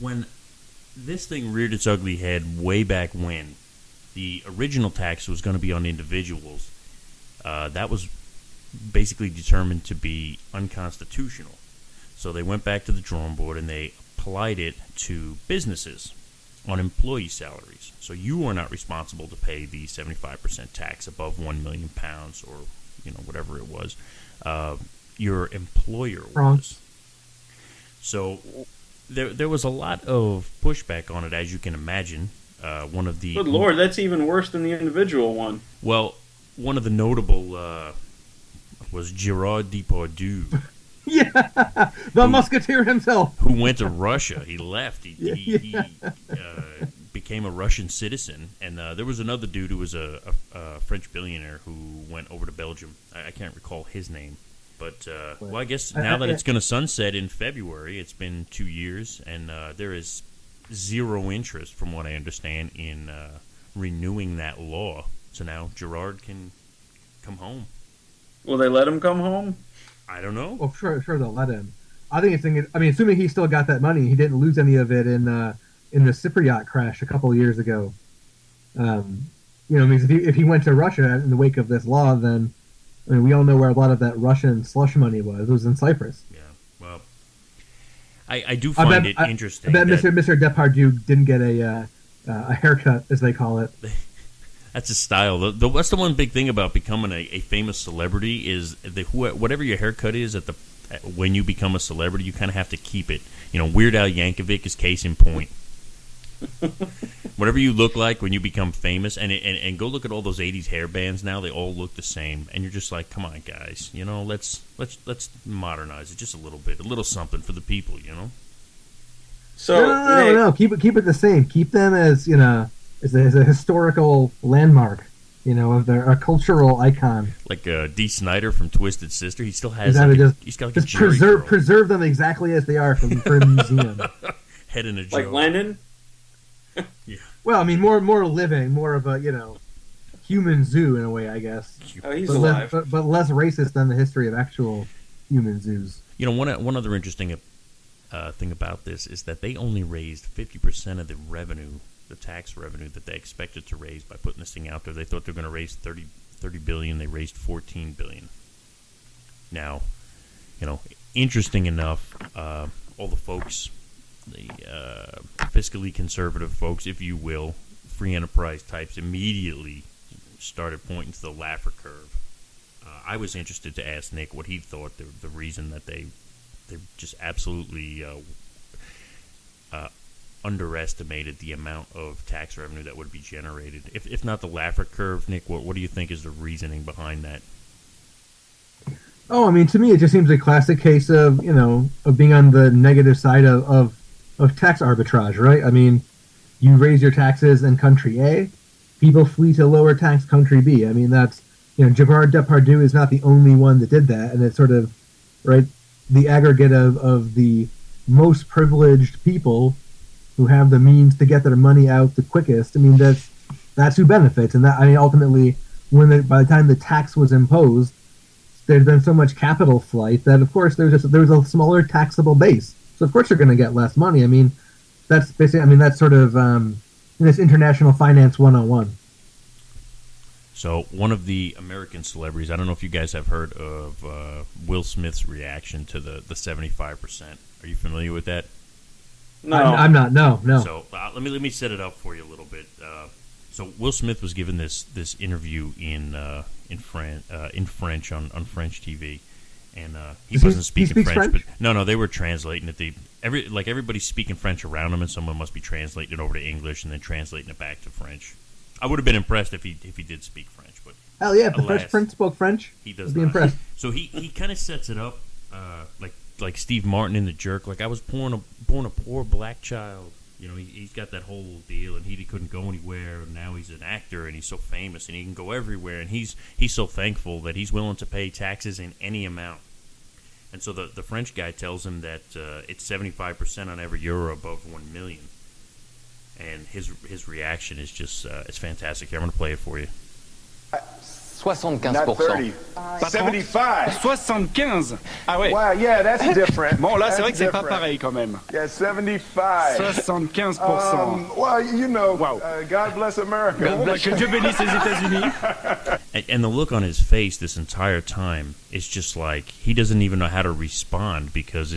when this thing reared its ugly head way back when, the original tax was going to be on individuals. That was basically determined to be unconstitutional. So they went back to the drawing board and they applied it to businesses on employee salaries. So you are not responsible to pay the 75% tax above £1 million or whatever it was. Your employer was. So there was a lot of pushback on it, as you can imagine. One of the Good Lord, that's even worse than the individual one. Well, one of the notable was Gerard Depardieu. Yeah, the musketeer himself. Who went to Russia. He left. He became a Russian citizen. And there was another dude who was a French billionaire who went over to Belgium. I can't recall his name. But, well, I guess now that it's going to sunset in February, it's been 2 years, and there is zero interest, from what I understand, in renewing that law. So now Gerard can come home. Will they let him come home? I don't know. Well, sure they'll let him. I think assuming he still got that money, he didn't lose any of it in the Cypriot crash a couple of years ago. Because if he went to Russia in the wake of this law, then we all know where a lot of that Russian slush money was. It was in Cyprus. Yeah. Well, I do find it interesting. I bet Mr. Depardieu didn't get a haircut, as they call it. That's a style. That's the one big thing about becoming a famous celebrity is whatever your haircut is when you become a celebrity, you kind of have to keep it. Weird Al Yankovic is case in point. Whatever you look like when you become famous, and go look at all those '80s hair bands now. They all look the same, and you're just like, come on, guys. Let's modernize it just a little something for the people. So no. Keep it the same. Keep them as is a historical landmark, of a cultural icon. Like Dee Snider from Twisted Sister, he still has. He's got like just preserve them exactly as they are for a museum. Head in a jar. Like Lenin. Yeah. Well, I mean, more living, more of a human zoo in a way, I guess. Oh, he's alive, alive. but less racist than the history of actual human zoos. One other interesting thing about this is that they only raised 50% of the revenue, the tax revenue that they expected to raise by putting this thing out there. They thought they were going to raise 30 billion. They raised 14 billion. Now, interesting enough, all the folks, the fiscally conservative folks, if you will, free enterprise types, immediately started pointing to the Laffer curve. I was interested to ask Nick what he thought the reason that they just absolutely underestimated the amount of tax revenue that would be generated. If not the Laffer curve, Nick, what do you think is the reasoning behind that? Oh, I mean, to me, it just seems a classic case of being on the negative side of tax arbitrage, right? I mean, you raise your taxes in country A, people flee to lower tax country B. I mean, that's Gerard Depardieu is not the only one that did that, and it's sort of right the aggregate of the most privileged people who have the means to get their money out the quickest. I mean, that's who benefits, and ultimately, by the time the tax was imposed, there's been so much capital flight that of course there's a smaller taxable base, so of course you're going to get less money. I mean, that's basically, that's sort of this international finance 101. So one of the American celebrities, I don't know if you guys have heard of Will Smith's reaction to the 75%. Are you familiar with that? No, I'm not. No. So let me set it up for you a little bit. So Will Smith was given this interview in French on French TV, and he wasn't speaking French. But no, they were translating it. Everybody's speaking French around him, and someone must be translating it over to English and then translating it back to French. I would have been impressed if he did speak French, but hell yeah, if the Fresh Prince spoke French, he does be not. Impressed. So he kind of sets it up like Steve Martin in The Jerk. Like, I was born a poor black child. He's got that whole deal, and he couldn't go anywhere. And now he's an actor, and he's so famous, and he can go everywhere. And he's so thankful that he's willing to pay taxes in any amount. And so the French guy tells him that it's 75% on every euro above 1 million. And his reaction is just it's fantastic. Here, I'm going to play it for you. 75%. Not 30. 75. 75. Ah ouais. Wow, yeah, that's different. Bon, là, c'est vrai That's que c'est pas different. pareil quand même. Yeah, 75. 75%. Well, Wow. God bless America. Bon, bah, que Dieu bénisse les États-Unis. And the look on his face this entire time is just like he doesn't even know how to respond, because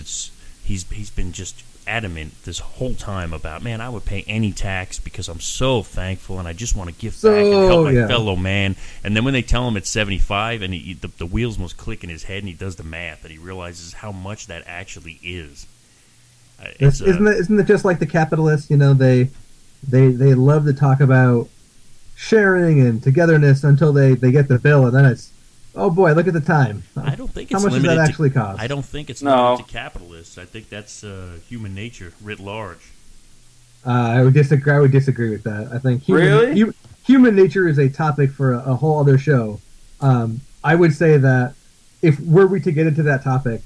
he's been just adamant this whole time about, man, I would pay any tax because I'm so thankful and I just want to give back and help my fellow man. And then when they tell him it's 75, and the wheels must click in his head, and he does the math, and he realizes how much that actually is. Isn't it just like the capitalists? They love to talk about sharing and togetherness until they get the bill, and then it's, oh boy, look at the time. I don't think it's how much does limited that actually cost? I don't think it's limited to capitalists. I think that's human nature writ large. I would disagree with that. I think human nature is a topic for a whole other show. I would say that were we to get into that topic,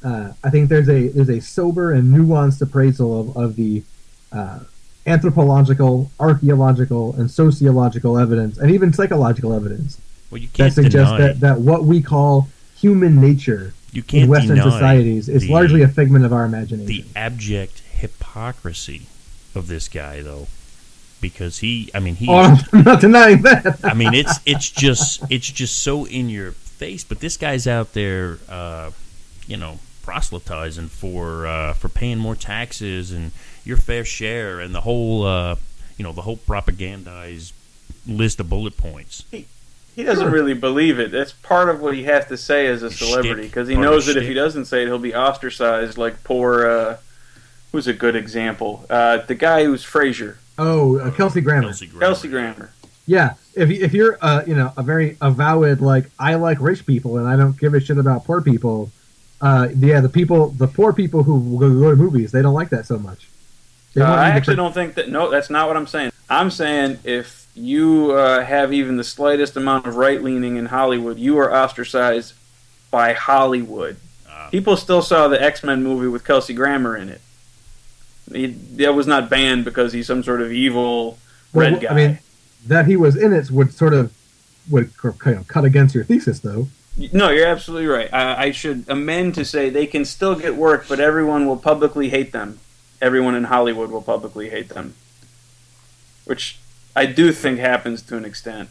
I think there's a sober and nuanced appraisal of the anthropological, archaeological, and sociological evidence, and even psychological evidence. Well, you can't that suggests deny that what we call human nature in Western societies is largely a figment of our imagination. The abject hypocrisy of this guy, though, because I'm not denying that. I mean, it's just so in your face. But this guy's out there, proselytizing for paying more taxes and your fair share, and the whole propagandized list of bullet points. He doesn't really believe it. That's part of what he has to say as a celebrity, because he knows that if he doesn't say it, he'll be ostracized. Like poor, who's a good example? The guy who's Frasier. Oh, Kelsey Grammer. Kelsey Grammer. Yeah, if you're a very avowed, like, I like rich people and I don't give a shit about poor people. The poor people who go to movies, they don't like that so much. I actually don't think that. No, that's not what I'm saying. I'm saying if you have even the slightest amount of right-leaning in Hollywood, you are ostracized by Hollywood. People still saw the X-Men movie with Kelsey Grammer in it. That was not banned because he's some sort of evil red guy. I mean, that he was in it would kind of cut against your thesis, though. No, you're absolutely right. I should amend to say they can still get work, but everyone will publicly hate them. Everyone in Hollywood will publicly hate them. Which I do think happens to an extent.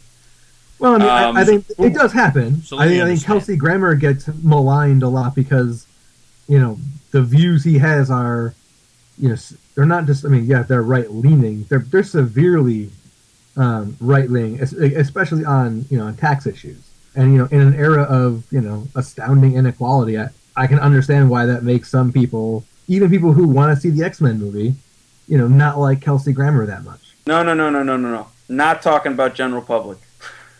Well, I mean, I think it does happen. So I think Kelsey Grammer gets maligned a lot because, the views he has are, they're not just. I mean, yeah, they're right leaning. They're severely right leaning, especially on on tax issues. And in an era of astounding inequality, I can understand why that makes some people, even people who want to see the X-Men movie, not like Kelsey Grammer that much. No. Not talking about general public.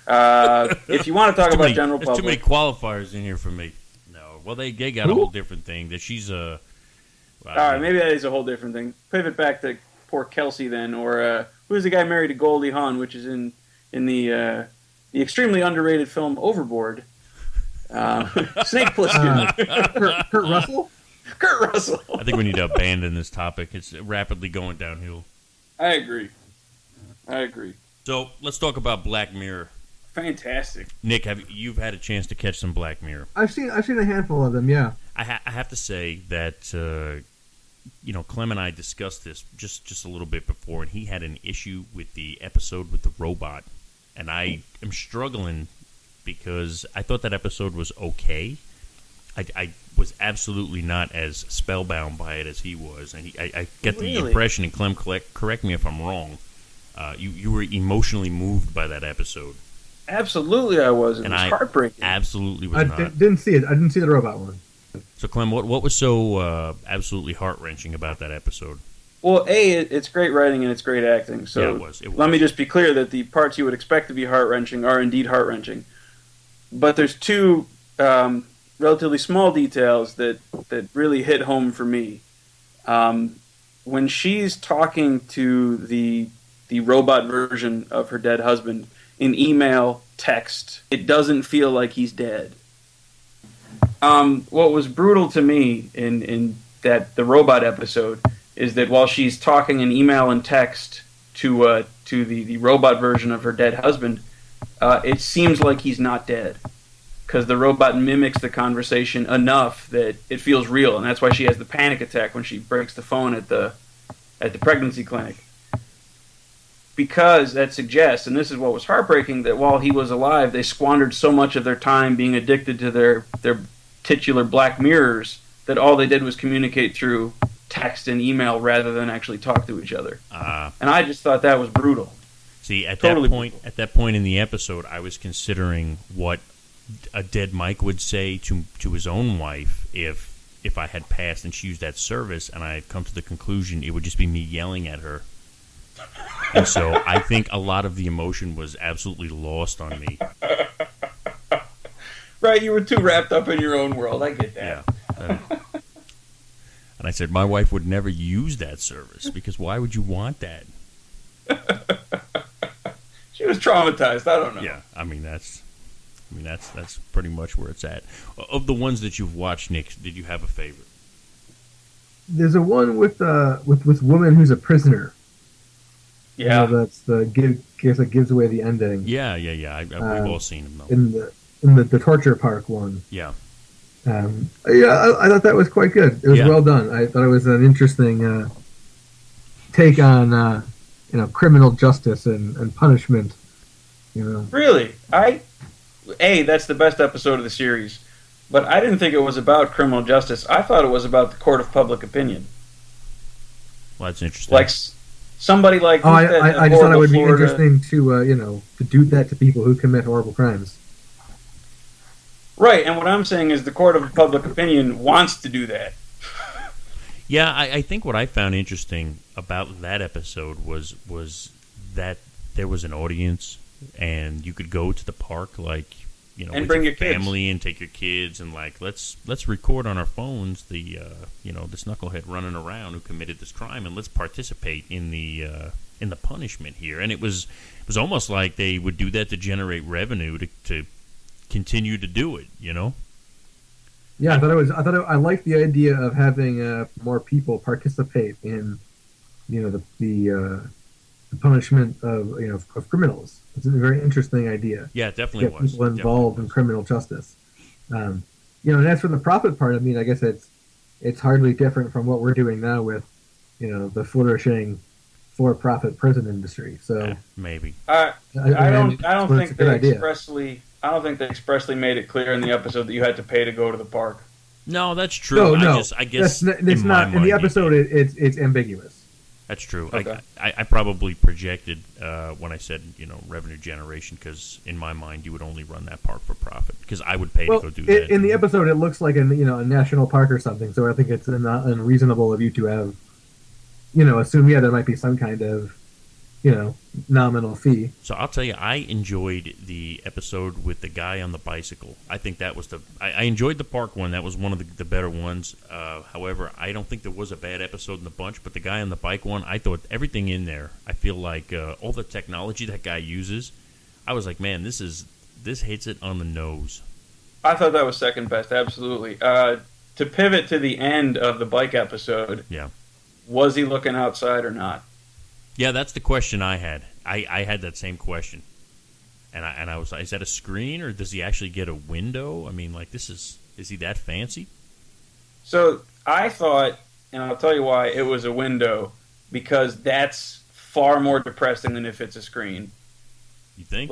If you want to talk about general public, there's too many qualifiers in here for me. No, well they got a whole different thing. That she's a. All right, maybe that is a whole different thing. Pivot back to poor Kelsey then, or who's the guy married to Goldie Hawn, which is in the extremely underrated film Overboard. Snake Plissken. Kurt Russell. Kurt Russell. I think we need to abandon this topic. It's rapidly going downhill. I agree. So let's talk about Black Mirror. Fantastic. Nick, you've had a chance to catch some Black Mirror? I've seen a handful of them. Yeah. I have to say that Clem and I discussed this just a little bit before, and he had an issue with the episode with the robot, and I am struggling because I thought that episode was okay. I was absolutely not as spellbound by it as he was, and I get the impression, and Clem, correct me if I'm wrong, you were emotionally moved by that episode. Absolutely, I was. It was heartbreaking. Absolutely was not. Didn't see it. I didn't see the robot one. So, Clem, what was so absolutely heart-wrenching about that episode? Well, it's great writing and it's great acting. So yeah, it was. Let me just be clear that the parts you would expect to be heart-wrenching are indeed heart-wrenching. But there's two relatively small details that really hit home for me. When she's talking to the robot version of her dead husband in email, text, it doesn't feel like he's dead. What was brutal to me in the robot episode is that while she's talking in email and text to the robot version of her dead husband, it seems like he's not dead because the robot mimics the conversation enough that it feels real, and that's why she has the panic attack when she breaks the phone at the pregnancy clinic. Because that suggests, and this is what was heartbreaking, that while he was alive, they squandered so much of their time being addicted to their titular black mirrors that all they did was communicate through text and email rather than actually talk to each other. And I just thought that was brutal. See, at that point in the episode, I was considering what a dead Mike would say to his own wife if I had passed and she used that service, and I had come to the conclusion it would just be me yelling at her. And so I think a lot of the emotion was absolutely lost on me. Right, you were too wrapped up in your own world. I get that. Yeah. And I said, my wife would never use that service because why would you want that? She was traumatized. I don't know. Yeah, that's pretty much where it's at. Of the ones that you've watched, Nick, did you have a favorite? There's a one with woman who's a prisoner. Yeah, that's the gives away the ending. Yeah. We've all seen them though. In the torture park one. Yeah. I thought that was quite good. It was well done. I thought it was an interesting take on criminal justice and punishment. Really, that's the best episode of the series. But I didn't think it was about criminal justice. I thought it was about the court of public opinion. Well, that's interesting. Like somebody like I just thought it would be interesting to do that to people who commit horrible crimes. Right, and what I'm saying is the court of public opinion wants to do that. Yeah, I think what I found interesting about that episode was that there was an audience, and you could go to the park, and with bring your kids. family and take your kids, and let's record on our phones this knucklehead running around who committed this crime, and let's participate in the in the punishment here, and it was almost like they would do that to generate revenue to continue to do it. You know? Yeah, I liked the idea of having more people participate in, the punishment of criminals. It's a very interesting idea. Yeah, it definitely Get people involved in criminal justice. And as for the profit part, I mean, I guess it's hardly different from what we're doing now with, the flourishing for-profit prison industry. So maybe I don't think they expressly made it clear in the episode that you had to pay to go to the park. No, that's true. No, I guess it's not in the episode. It's ambiguous. That's true. Okay. I probably projected when I said revenue generation, because in my mind you would only run that park for profit, because I would pay to go do that. In the episode, it looks like a national park or something. So I think it's not unreasonable of you to have assume there might be some kind of nominal fee. So I'll tell you, I enjoyed the episode with the guy on the bicycle. I think that was I enjoyed the park one. That was one of the better ones. However, I don't think there was a bad episode in the bunch, but the guy on the bike one, I thought everything in there, I feel like all the technology that guy uses, I was like, man, this hits it on the nose. I thought that was second best, absolutely. To pivot to the end of the bike episode, yeah, was he looking outside or not? Yeah, that's the question I had. I had that same question, and I was like, is that a screen, or does he actually get a window? I mean, like, is he that fancy? So I thought, and I'll tell you why, it was a window, because that's far more depressing than if it's a screen. You think?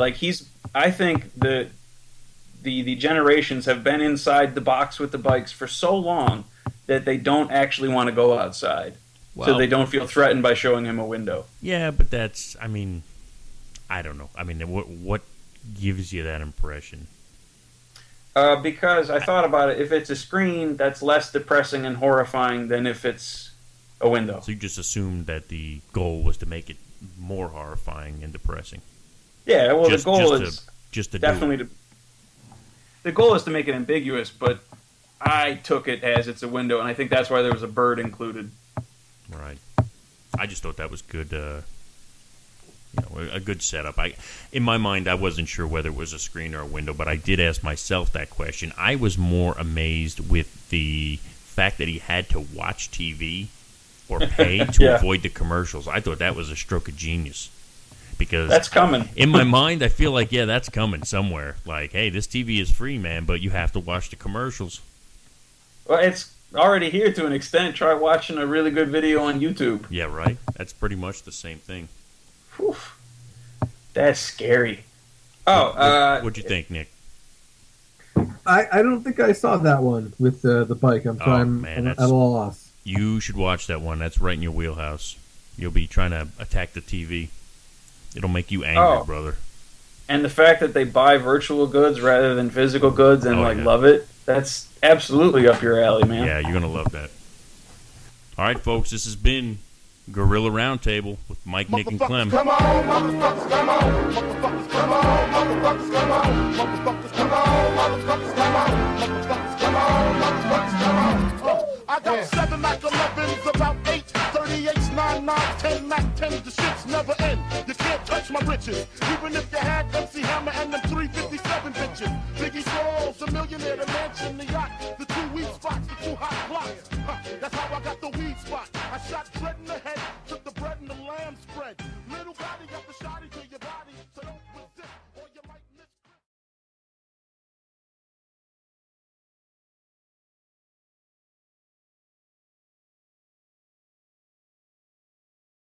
I think the generations have been inside the box with the bikes for so long that they don't actually want to go outside. Well, so they don't feel threatened by showing him a window. Yeah, but that's, I mean, I don't know. I mean, what gives you that impression? Because I thought about it. If it's a screen, that's less depressing and horrifying than if it's a window. So you just assumed that the goal was to make it more horrifying and depressing. Yeah, well, the goal is definitely the goal is to make it ambiguous, but I took it as it's a window, and I think that's why there was a bird included. Right. I just thought that was good. A good setup. In my mind, I wasn't sure whether it was a screen or a window, but I did ask myself that question. I was more amazed with the fact that he had to watch TV or pay to avoid the commercials. I thought that was a stroke of genius, because that's coming. In my mind, I feel like, yeah, that's coming somewhere. Like, hey, this TV is free, man, but you have to watch the commercials. Well, it's already here to an extent. Try watching a really good video on YouTube. Yeah, right. That's pretty much the same thing. Whew. That's scary. Oh, what'd you think, Nick? I don't think I saw that one with the bike. I'm at a loss. You should watch that one. That's right in your wheelhouse. You'll be trying to attack the TV. It'll make you angry, brother. And the fact that they buy virtual goods rather than physical goods and love it, that's absolutely up your alley, man. Yeah, you're going to love that. All right, folks, this has been Gorilla Roundtable with Mike, Nick, and Clem. Come on, motherfuckers, come on. Motherfuckers, come on. Motherfuckers, come on. Motherfuckers, come on. Motherfuckers, come on. Motherfuckers, come on. Motherfuckers, come on. I got 7 Mac 11s, about 8 38s, 9 9s, 10 Mac 10s. The shit's never end. You can't touch my riches. Even if you had MC Hammer and them 357 bitches. Biggie Smalls, a millionaire, the mansion, the yacht.